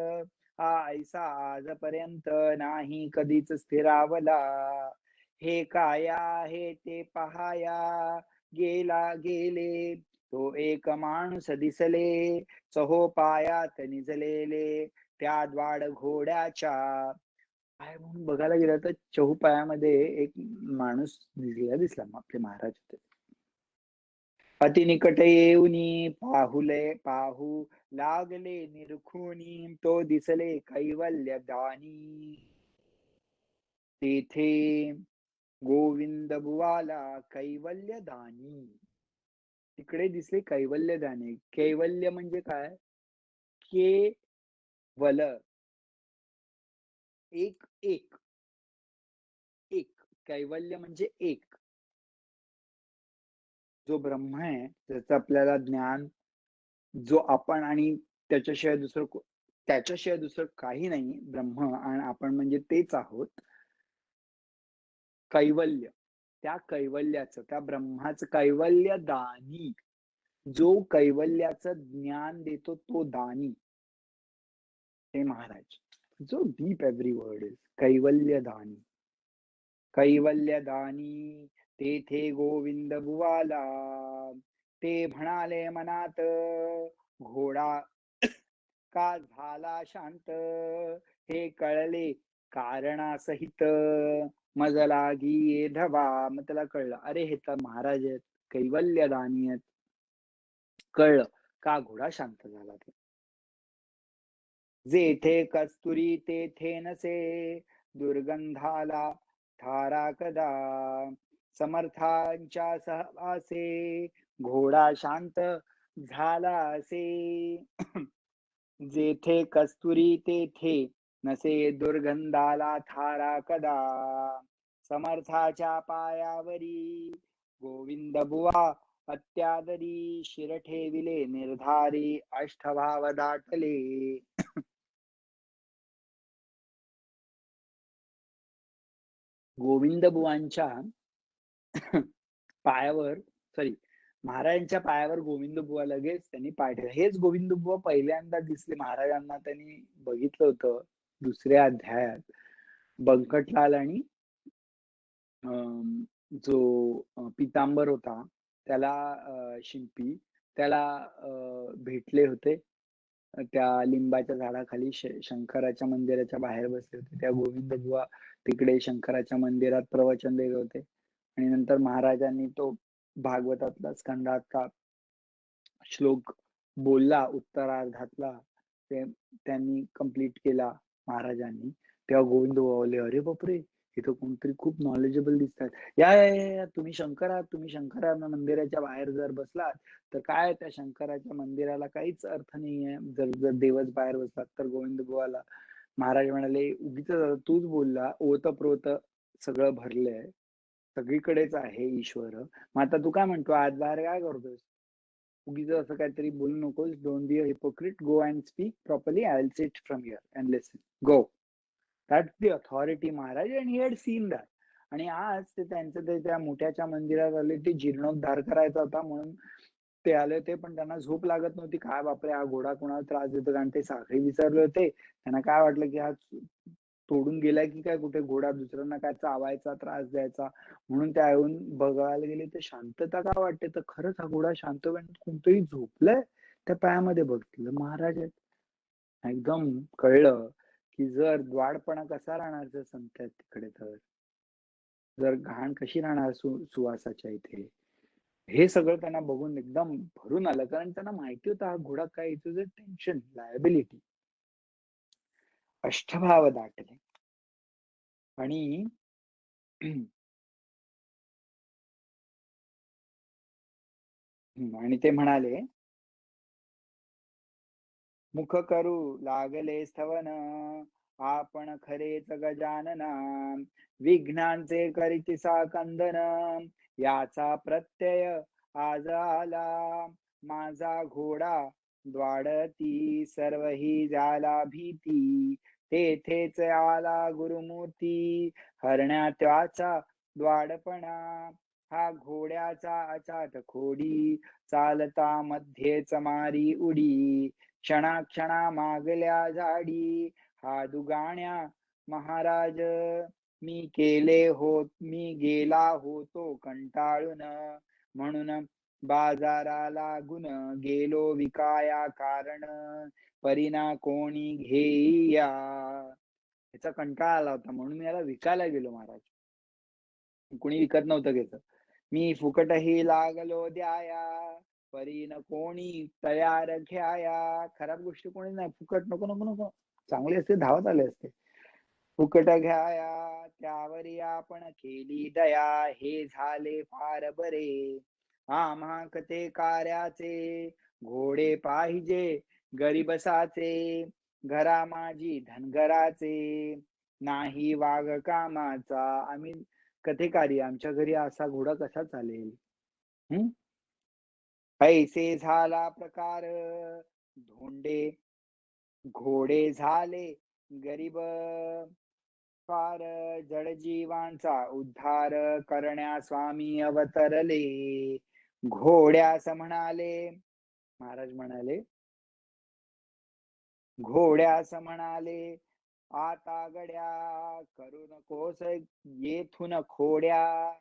हा ऐसा आजपर्यंत नाही कधीच स्थिरावला. हे काय आहे ते पहाया गेले. तो एक माणूस दिसले, चहोपायात निजलेले त्या द्वाड घोड्याच्या. काय म्हणून बघायला गेलं तर चहुपायामध्ये एक माणूस दिसला आपले महाराज होते. अतिनिकट येऊनी पाहू लागले निरखुनी, तो दिसले कैवल्य दानी. तेथे गोविंद बुवाला कैवल्य दानी. तिकडे दिसले कैवल्य दानी. कैवल्य म्हणजे काय? केवल. एक एक एक. कैवल्य म्हणजे एक. जो ब्रह्म आहे, त्याचं आपल्याला ज्ञान, जो आपण आणि त्याच्याशिवाय दुसरं त्याच्याशिवाय दुसरं काही नाही. ब्रह्म आणि आपण म्हणजे तेच आहोत. कैवल्य. त्या कैवल्याचं, त्या ब्रह्माचं कैवल्य दानी, जो कैवल्याचं ज्ञान देतो तो दानी, हे महाराज. जो डीप एव्हरी वर्ड इज कैवल्य दानी. कैवल्य दानी तेथे गोविंद बुवाला, ते म्हणाले मनात, घोडा का झाला शांत, हे कळले कारणासहित, मज लागी धवा. मग त्याला कळलं, अरे हे तर महाराज आहेत, कैवल्य दानी आहेत. कळलं का घोडा शांत झाला ते. जेथे कस्तुरी तेथे नसे, दुर्गंधाला थारा कदा, समर्थांच्या सहवासे घोडा शांत झाला असे. जेथे कस्तुरी तेथे नसे, दुर्गंधाला थारा कदा, समर्थाच्या पायावरी गोविंद बुवा अत्यादरी, शिर ठेविले निर्धारी, अष्टभाव दाटले. गोविंद बुवांच्या पायावर, सॉरी, महाराजांच्या पायावर गोविंद बुवा लगेच त्यांनी पाय ठेवला. हेच गोविंद बुवा पहिल्यांदा दिसले महाराजांना. त्यांनी बघितलं होतं दुसऱ्या अध्यायात, बंकटलाल आणि जो पितांबर होता त्याला, शिंपी त्याला भेटले होते. त्या लिंबाच्या झाडाखाली शंकराच्या मंदिराच्या बाहेर बसले होते. त्या गोविंद बुवा तिकडे शंकराच्या मंदिरात प्रवचन देत होते. आणि नंतर महाराजांनी तो भागवतातला स्कंदातला श्लोक बोलला उत्तरार्धातला, ते त्यांनी कंप्लीट केला महाराजांनी. तेव्हा गोविंद बोलले, अरे बापरे, इथं कोणतरी खूप नॉलेजेबल दिसतात. या या या या, तुम्ही शंकर आहात, तुम्ही शंकरा मंदिराच्या बाहेर जर बसलात तर काय त्या शंकराच्या मंदिराला काहीच अर्थ नाहीये. जर जर देवच बाहेर बसलात तर. गोविंद बुवाला महाराज म्हणाले, उगीच तूच बोलला, ओतप्रोत सगळं भरलंय, सगळीकडेच आहे ईश्वर. मग आता तू काय म्हणतो, आज बाहेर काय करतोस? उगीच असं काहीतरी बोलू नकोस. Don't be a hypocrite. Go and speak properly. I will sit from here and listen. Go. That's the authority Maharaj. And he had seen that. आणि आज ते त्यांचं ते त्या मोठ्याच्या मंदिरात आले, ते जीर्णोद्धार करायचा होता म्हणून ते आले होते. पण त्यांना झोप लागत नव्हती. काय बापरे, हा घोडा कोणाला त्रास देतो, कारण ते साखळी विसरले होते. त्यांना काय वाटलं की हा तोडून गेलाय की काय कुठे घोडा, दुसऱ्यांना काय चावायचा, त्रास द्यायचा. म्हणून ते येऊन बघायला गेले, तर शांतता का वाटते, तर खरंच हा घोडा शांत. कोणतरी झोपलंय त्या पायामध्ये. बघितलं महाराज एकदम कळलं की जर द्वाडपणा कसा राहणार जर संत आहेत तिकडे, तर जर घाण कशी राहणार सुवासाच्या इथे. हे सगळं त्यांना बघून एकदम भरून आलं, कारण त्यांना माहिती होतं हा घोडा काय, इथं टेन्शन, लायबिलिटी. अष्टभाव दाटले. आणि आणि ते म्हणाले, मुख करू लागले स्थवन, आपण खरेच गजानना, विघ्नांचे करीतिसा कंदन, याचा प्रत्यय आज आला, माझा घोडा द्वाडती, सर्वही झाला भीती, तेथेच आला गुरुमूर्ती, हरण्या त्याचा द्वाडपणा, हा घोड्याचा अचाट खोडी, चालता मध्येच मारी उडी, क्षणा मागल्या झाडी, हा दुगाण्या महाराज, मी गेला होतो कंटाळून, म्हणून बाजारा लागून गेलो विकाया कारण, परिणा कोणी घेईया. याचा कंटाळा आला होता म्हणून मी याला विकायला गेलो महाराज. कोणी विकत नव्हतं घेत. मी फुकटही लागलो द्याया, परीन कोणी तयार घ्याया. खराब गोष्टी कोणी नाही, फुकट नको नको नको, चांगले असते धावत आले असते. फुकट घ्याया, त्यावरी आपण केली दया, हे झाले फार बरे, आम्हा कथे कार्याचे, घोडे पाहिजे गरीबसाचे, घरा माझी धनगराचे, नाही वाघ कामाचा. आम्ही कथेकारी, आमच्या घरी असा घोडा कसा चालेल. पैसे झाला प्रकार, धोंडे घोडे झाले गरीब, फार जडजीवांचा उद्धार करण्या स्वामी अवतरले. घोड्यास म्हणाले, महाराज म्हणाले, घोड्यास म्हणाले, आता गड्या करू नकोस येथून खोड्या,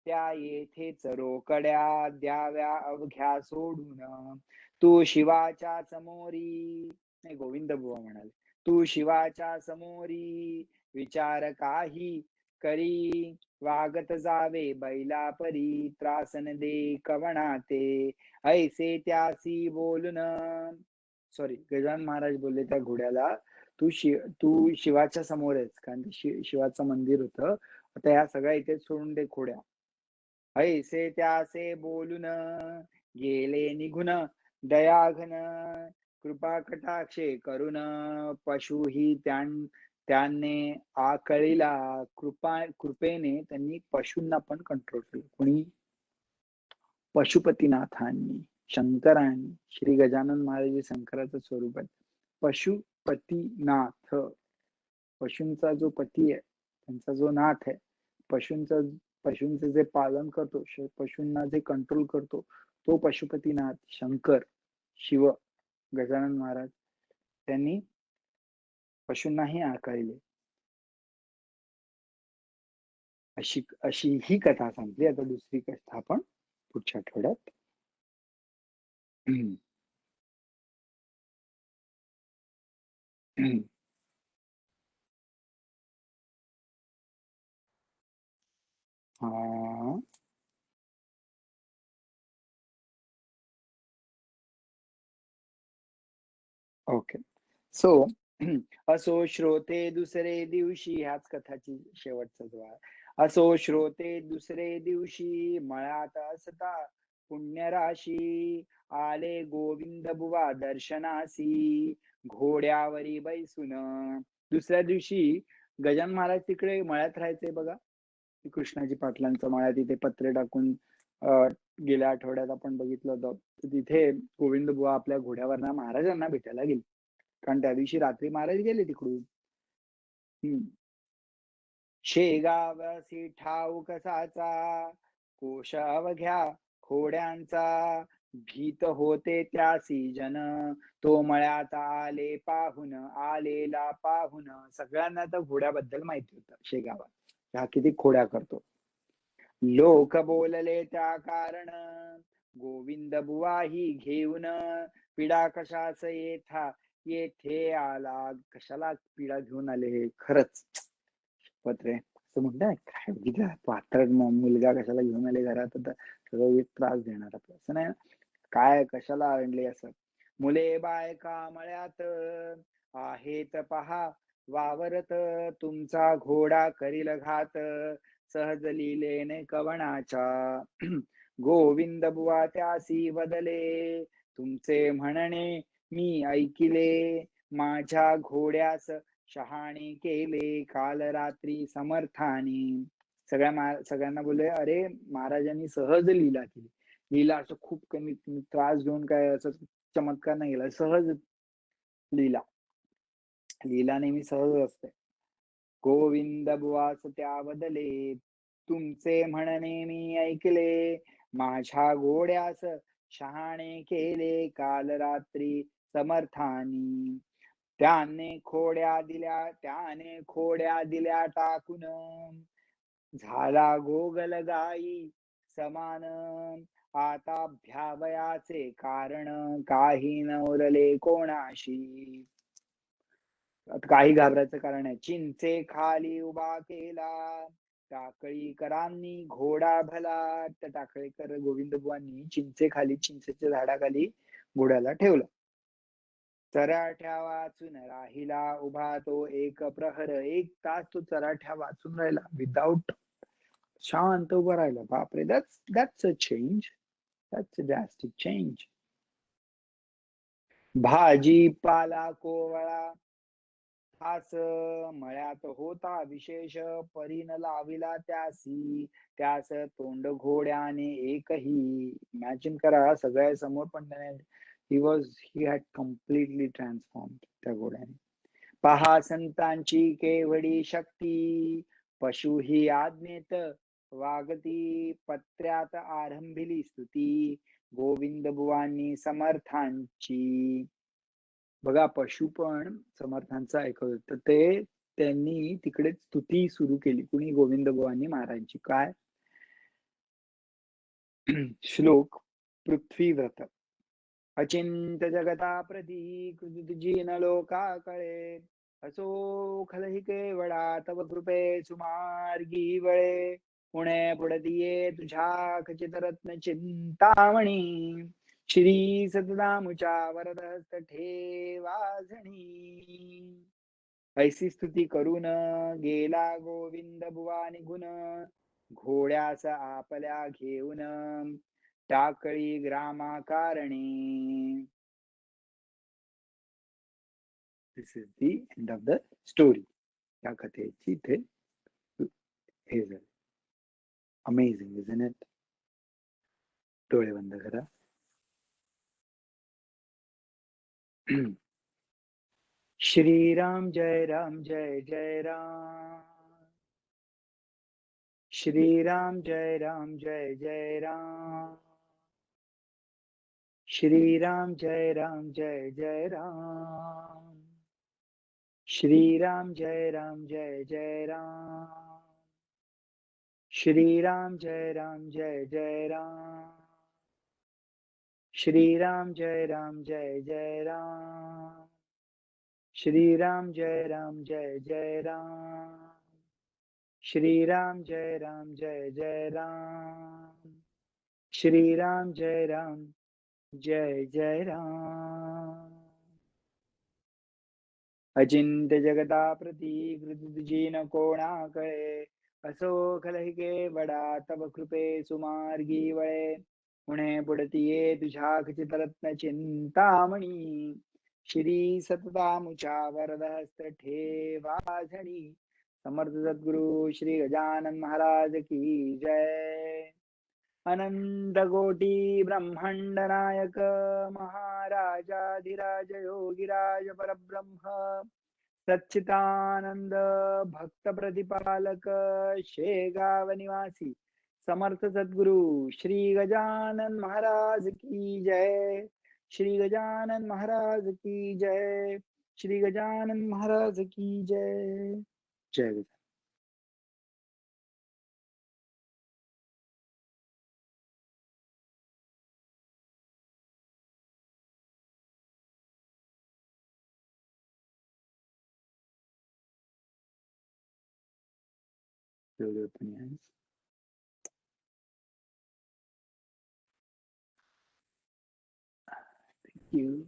त्या येथेच रोकड्या द्याव्या अवघ्या सोडून. तू शिवाच्या समोरी, नाही गोविंद बुवा म्हणाले, तू शिवाच्या समोरी विचार काही करी, वागत जावे बैला परी, त्रासन दे कवणा ते, ऐसे त्यासी बोलून. सॉरी, गजानन महाराज बोलले त्या घोड्याला, तू शिवाच्या समोर आहेस, कारण शिवाचं मंदिर होतं. आता ह्या सगळ्या इथे सोडून दे खोड्या. ऐसे त्यासे बोलून गेले निघून, दयाघन कृपा कटाक्षे करून, पशुही त्यांनी आकळीला, कृपेने त्यांनी पशूंना पण कंट्रोल केलं. कोणी? पशुपतीनाथांनी, शंकरांनी. श्री गजानन महाराज शंकराचं स्वरूप आहे. पशुपतीनाथ, पशूंचा जो पती आहे, त्यांचा जो नाथ आहे, पशूंचं जे पालन करतो, पशूंना जे कंट्रोल करतो, तो पशुपतीनाथ शंकर, शिव, गजानन महाराज, त्यांनी पशूंनाही आकारले. अशी ही कथा संपली. आता दुसरी कथा आपण पुढच्या आठवड्यात. हा, ओके. सो असो श्रोते दुसरे दिवशी, ह्याच कथाची शेवटचा जो आहे. असो श्रोते दुसरे दिवशी, मळ्यात असता पुण्यराशी, आले गोविंद बुवा दर्शनासी, घोड्यावरी बैसून. दुसऱ्या दिवशी गजानन महाराज तिकडे मळ्यात राहायचे बघा, कृष्णाजी पाटलांचा मळ्यात, तिथे पत्रे टाकून गेल्या आठवड्यात आपण बघितलं होतं. तिथे गोविंद बुवा आपल्या घोड्यावर ना महाराजांना भेटायला गेले, कारण त्या दिवशी रात्री महाराज गेले तिकडून. शेगावसी ठाऊ कसाचा, कोश अवघ्या खोड्यांचा, भीत होते त्यासी जन, तो मळ्यात आले पाहून, आलेला पाहून. सगळ्यांना तर घोड्याबद्दल माहिती होतं शेगावात, ह्या किती खोड्या करतो. लोक बोलले त्या कारण, गोविंद बुवाही घेऊन, पिढा कशाच येथे आला. कशाला पिढा घेऊन आले हे? खरंच पत्रे असं म्हणताय काय, बघितलं पात्र मुलगा कशाला घेऊन आले घरात, आता सगळं एक त्रास देणार आपलं, असं नाही. काय कशाला आणले असं? मुले बायका मळ्यात आहेत पहा वावरत, तुमचा घोडा करील घात, सहज लिहिलेने कवणाच्या. गोविंद बुवा त्यासी बदले, तुमचे म्हणणे मी ऐकिले, माझ्या घोड्यास शहाणे केले काल रात्री समर्थानी. सगळ्यांना बोलले, अरे महाराजांनी सहज लीला केली. लीला असं खूप कमी त्रास घेऊन काय असं चमत्कार नाही केला, सहज लीला. लीला नेहमी सहज असते. गोविंद बुवास त्या बदले, तुमचे म्हणणे मी ऐकले, माझ्या घोड्यास शहाणे केले काल रात्री समर्थानी. त्याने खोड्या दिल्या टाकून, झाला गोगल गाई समान, आता भ्यावयाचे कारण काही न उरले कोणाशी. काही घाबरायचं कारण आहे. चिंचे खाली उभा केला, टाकळीकरांनी घोडा भला. त्या टाकळीकर गोविंद बुवांनी चिंचेच्या झाडाखाली घोड्याला ठेवलं. चराठ्या वाचून राहिला उभा तो एक प्रहर, 1 तास तो चराठ्या वाचून राहिला, विदाउट, शांत उभा राहिला. बापरे, that's a change, that's a drastic change. भाजीपाला कोवळा तास मळ्यात होता विशेष, परीन लाविला त्यास तोंड घोड्याने एकही. इमॅजिन करा, सगळ्या समोर पण त्याने he had completely transformed त्या घोड्याने. पहा संतांची केवढी शक्ती, पशु ही आज्ञेत वागती, पत्र्यात आरंभिली स्तुती, गोविंद बुवांनी समर्थांची. बघा पशु पण समर्थांचं ऐकत होत, तर ते त्यांनी तिकडे स्तुती सुरू केली. कुणी? गोविंद बुवांनी महाराजांची. काय? श्लोक पृथ्वीव्रत. अचिंत जगता प्रती कृतजिन लोका कळे, असो खलहि केवळा तव कृपे सुमार्गी वळे, पुणे पुढतिये तुझ्या खचित रत्न चिंतामणी, श्री सतदामुच्या वरदहस्त ठेवाजणी. ऐसी स्तुती करून गेला गोविंद बुवा निघून, घोड्यास आपल्या घेऊन टाकळी ग्रामाकारणी. This is the end of the story. या कथेची इथे हे झालं. Amazing isn't it? डोळे बंद करा. श्रीराम जय राम जय जय राम, श्रीराम जय राम जय जय राम, श्रीराम जय राम जय जय राम, श्रीराम जय राम जय जय राम, श्रीराम जय राम जय जय राम, श्रीराम जय राम जय जय राम, श्रीराम जय राम जय जय राम, श्रीराम जय राम जय जय राम, श्रीराम जय राम जय जय राम. अचिंत्य जगता प्रती कृतजिन कोणा कळे, असो खलहि केवळा तव कृपे सुमार्गी वळे, पुणे पुढतिये तुझ्या खचित रत्न चिंतामणी, श्री सततामुच्या वरदहस्त ठेवाजणी. समर्थ सद्गुरु श्री गजानन महाराज की जय. अनंत कोटी ब्रह्मांड नायक महाराजाधिराज योगिराज परब्रह्म सच्चिदानंद भक्त प्रतिपालक शेगाव निवासी समर्थ सद्गुरु श्री गजानन महाराज की जय. श्री गजानन महाराज की जय. श्री गजानन महाराज की जय. जय Gajanan. Slowly open your eyes. Thank you.